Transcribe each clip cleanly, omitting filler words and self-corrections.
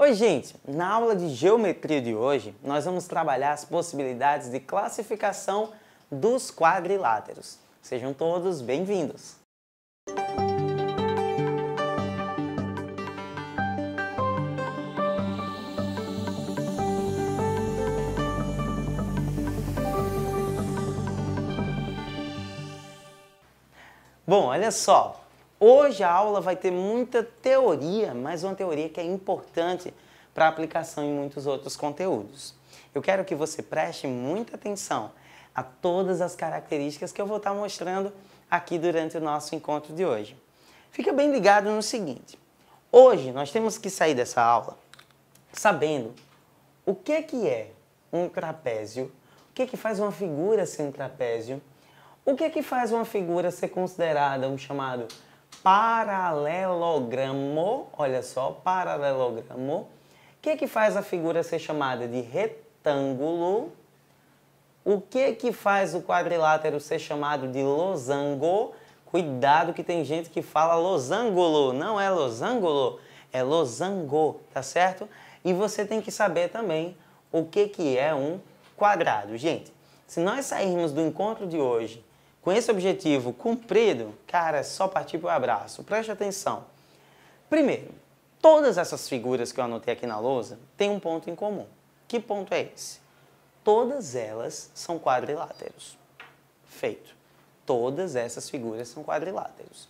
Oi, gente! Na aula de geometria de hoje, nós vamos trabalhar as possibilidades de classificação dos quadriláteros. Sejam todos bem-vindos! Bom, olha só! Hoje a aula vai ter muita teoria, mas uma teoria que é importante para aplicação em muitos outros conteúdos. Eu quero que você preste muita atenção a todas as características que eu vou estar mostrando aqui durante o nosso encontro de hoje. Fica bem ligado no seguinte, hoje nós temos que sair dessa aula sabendo o que é um trapézio, o que faz uma figura ser um trapézio, o que faz uma figura ser considerada um chamado paralelogramo, olha só, paralelogramo. O que faz a figura ser chamada de retângulo? O que faz o quadrilátero ser chamado de losango? Cuidado que tem gente que fala losangulo, não é losangulo, é losango, tá certo? E você tem que saber também o que é um quadrado. Gente, se nós sairmos do encontro de hoje com esse objetivo cumprido, cara, é só partir para o abraço. Preste atenção. Primeiro, todas essas figuras que eu anotei aqui na lousa têm um ponto em comum. Que ponto é esse? Todas elas são quadriláteros. Feito. Todas essas figuras são quadriláteros.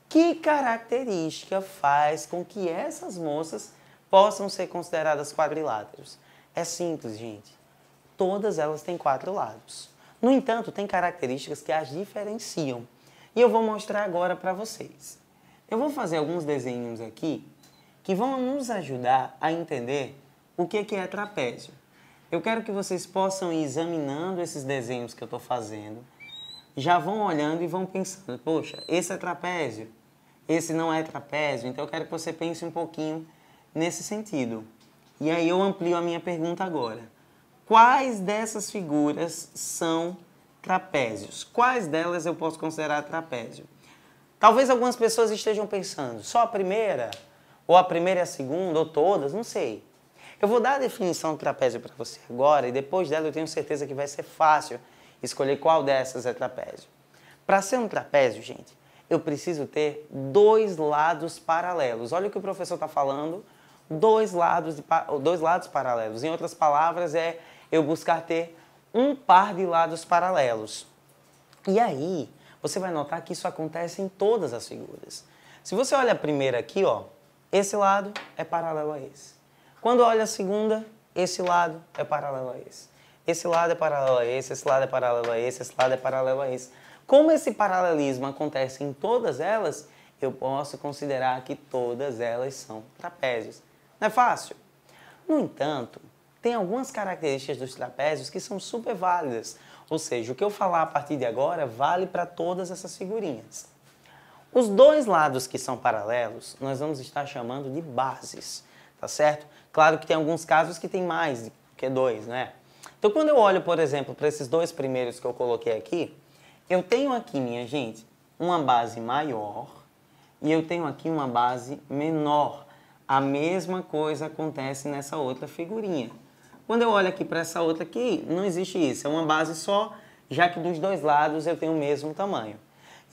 Que característica faz com que essas moças possam ser consideradas quadriláteros? É simples, gente. Todas elas têm 4 lados. No entanto, tem características que as diferenciam. E eu vou mostrar agora para vocês. Eu vou fazer alguns desenhos aqui que vão nos ajudar a entender o que é trapézio. Eu quero que vocês possam ir examinando esses desenhos que eu estou fazendo. Já vão olhando e vão pensando, poxa, esse é trapézio, esse não é trapézio. Então eu quero que você pense um pouquinho nesse sentido. E aí eu amplio a minha pergunta agora. Quais dessas figuras são trapézios? Quais delas eu posso considerar trapézio? Talvez algumas pessoas estejam pensando, só a primeira? Ou a primeira e a segunda? Ou todas? Não sei. Eu vou dar a definição do trapézio para você agora e depois dela eu tenho certeza que vai ser fácil escolher qual dessas é trapézio. Para ser um trapézio, gente, eu preciso ter 2 lados paralelos. Olha o que o professor está falando, 2 lados paralelos. Em outras palavras, é eu buscar ter um par de lados paralelos. E aí, você vai notar que isso acontece em todas as figuras. Se você olha a primeira aqui, ó, esse lado é paralelo a esse. Quando olha a segunda, esse lado é paralelo a esse. Esse lado é paralelo a esse lado é paralelo a esse lado é paralelo a esse. Como esse paralelismo acontece em todas elas, eu posso considerar que todas elas são trapézios. Não é fácil? No entanto, tem algumas características dos trapézios que são super válidas. Ou seja, o que eu falar a partir de agora vale para todas essas figurinhas. Os 2 lados que são paralelos, nós vamos estar chamando de bases, tá certo? Claro que tem alguns casos que tem mais do que 2, né? Então, quando eu olho, por exemplo, para esses 2 primeiros que eu coloquei aqui, eu tenho aqui, minha gente, uma base maior e eu tenho aqui uma base menor. A mesma coisa acontece nessa outra figurinha. Quando eu olho aqui para essa outra aqui, não existe isso. É uma base só, já que dos 2 lados eu tenho o mesmo tamanho.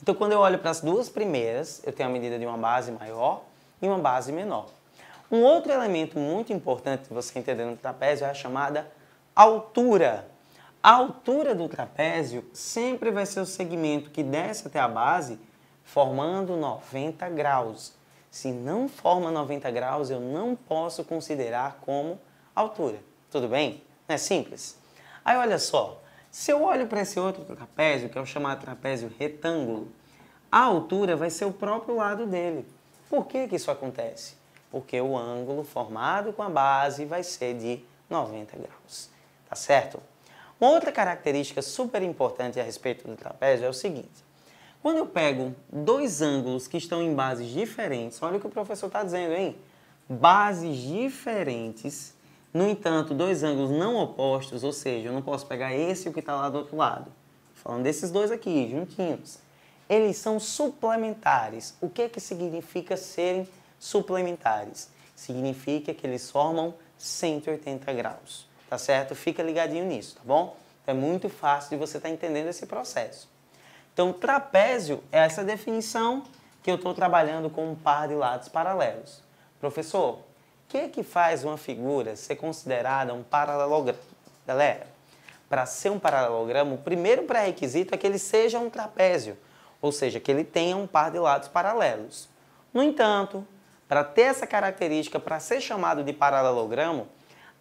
Então, quando eu olho para as 2 primeiras, eu tenho a medida de uma base maior e uma base menor. Um outro elemento muito importante de você entender no trapézio é a chamada altura. A altura do trapézio sempre vai ser o segmento que desce até a base, formando 90 graus. Se não forma 90 graus, eu não posso considerar como altura. Tudo bem? Não é simples? Aí olha só, se eu olho para esse outro trapézio, que é o chamado trapézio retângulo, a altura vai ser o próprio lado dele. Por que isso acontece? Porque o ângulo formado com a base vai ser de 90 graus. Tá certo? Uma outra característica super importante a respeito do trapézio é o seguinte. Quando eu pego 2 ângulos que estão em bases diferentes, olha o que o professor está dizendo, hein? Bases diferentes, no entanto, 2 ângulos não opostos, ou seja, eu não posso pegar esse e o que está lá do outro lado. Falando desses 2 aqui, juntinhos. Eles são suplementares. O que significa serem suplementares? significa que eles formam 180 graus, tá certo? Fica ligadinho nisso, tá bom? É muito fácil de você estar entendendo esse processo. Então, trapézio é essa definição que eu estou trabalhando com um par de lados paralelos. Professor, o que faz uma figura ser considerada um paralelogramo? Galera, para ser um paralelogramo, o primeiro pré-requisito é que ele seja um trapézio, ou seja, que ele tenha um par de lados paralelos. No entanto, para ter essa característica, para ser chamado de paralelogramo,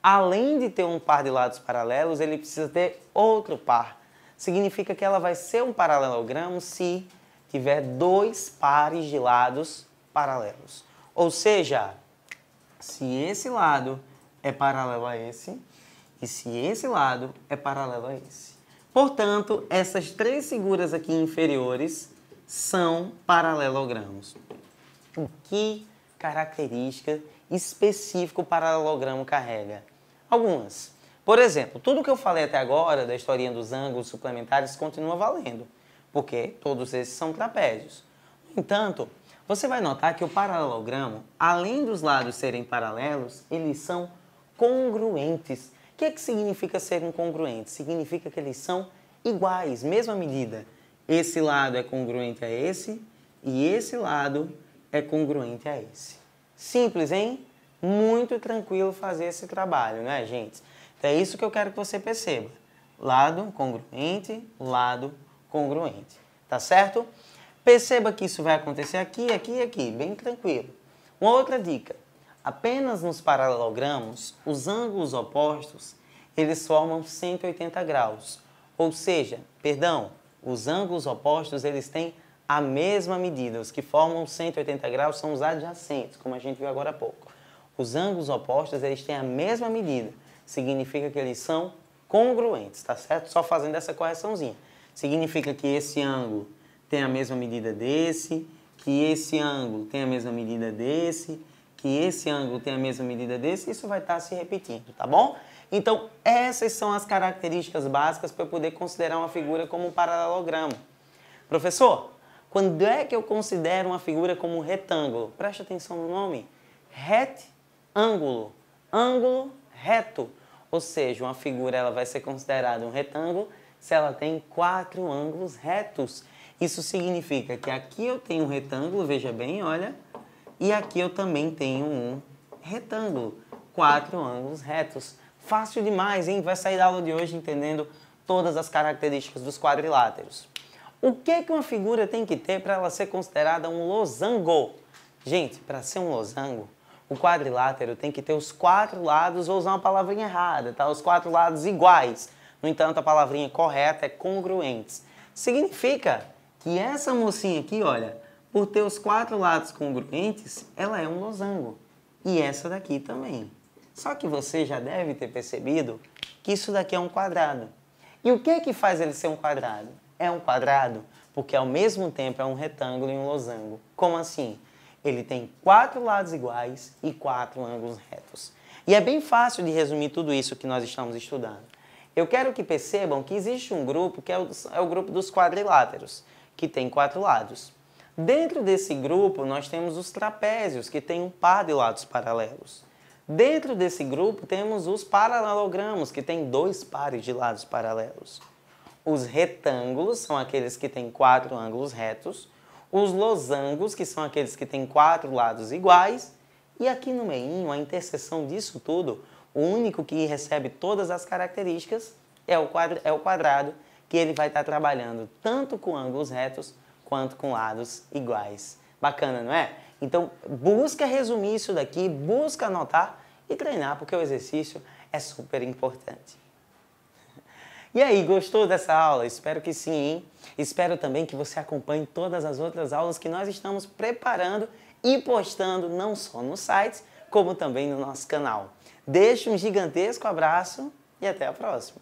além de ter um par de lados paralelos, ele precisa ter outro par. Significa que ela vai ser um paralelogramo se tiver dois pares de lados paralelos. Ou seja, se esse lado é paralelo a esse e se esse lado é paralelo a esse. Portanto, essas três figuras aqui inferiores são paralelogramos. Que característica específica o paralelogramo carrega? Algumas. Por exemplo, tudo que eu falei até agora da historinha dos ângulos suplementares continua valendo, porque todos esses são trapézios. No entanto, você vai notar que o paralelogramo, além dos lados serem paralelos, eles são congruentes. O que significa serem congruentes? Significa que eles são iguais, mesma medida. Esse lado é congruente a esse e esse lado é congruente a esse. Simples, hein? Muito tranquilo fazer esse trabalho, né, gente? Então é isso que eu quero que você perceba. Lado congruente. Tá certo? Perceba que isso vai acontecer aqui, aqui e aqui, bem tranquilo. Uma outra dica. Apenas nos paralelogramos, os ângulos opostos, eles formam 180 graus. Ou seja, os ângulos opostos, eles têm a mesma medida. Os que formam 180 graus são os adjacentes, como a gente viu agora há pouco. Os ângulos opostos, eles têm a mesma medida. Significa que eles são congruentes, tá certo? Só fazendo essa correçãozinha. Significa que esse ângulo tem a mesma medida desse, que esse ângulo tem a mesma medida desse, que esse ângulo tem a mesma medida desse, isso vai estar se repetindo, tá bom? Então, essas são as características básicas para eu poder considerar uma figura como um paralelogramo. Professor, quando é que eu considero uma figura como um retângulo? Preste atenção no nome. Retângulo. Ângulo reto. Ou seja, uma figura ela vai ser considerada um retângulo se ela tem 4 ângulos retos. Isso significa que aqui eu tenho um retângulo, veja bem, olha, e aqui eu também tenho um retângulo. 4 ângulos retos. Fácil demais, hein? Vai sair da aula de hoje entendendo todas as características dos quadriláteros. O que uma figura tem que ter para ela ser considerada um losango? Gente, para ser um losango, o quadrilátero tem que ter os 4 lados, vou usar uma palavrinha errada, tá? Os 4 lados iguais. No entanto, a palavrinha correta é congruentes. Significa que essa mocinha aqui, olha, por ter os 4 lados congruentes, ela é um losango. E essa daqui também. Só que você já deve ter percebido que isso daqui é um quadrado. E o que faz ele ser um quadrado? É um quadrado porque ao mesmo tempo é um retângulo e um losango. Como assim? Ele tem 4 lados iguais e 4 ângulos retos. E é bem fácil de resumir tudo isso que nós estamos estudando. Eu quero que percebam que existe um grupo que é o grupo dos quadriláteros, que tem 4 lados. Dentro desse grupo, nós temos os trapézios, que tem um par de lados paralelos. Dentro desse grupo, temos os paralelogramos, que tem 2 pares de lados paralelos. Os retângulos são aqueles que têm 4 ângulos retos. Os losangos, que são aqueles que têm 4 lados iguais. E aqui no meio, a interseção disso tudo, o único que recebe todas as características é o quadrado, que ele vai estar trabalhando tanto com ângulos retos quanto com lados iguais. Bacana, não é? Então, busca resumir isso daqui, busca anotar e treinar, porque o exercício é super importante. E aí, gostou dessa aula? Espero que sim, hein? Espero também que você acompanhe todas as outras aulas que nós estamos preparando e postando não só no site, como também no nosso canal. Deixo um gigantesco abraço e até a próxima!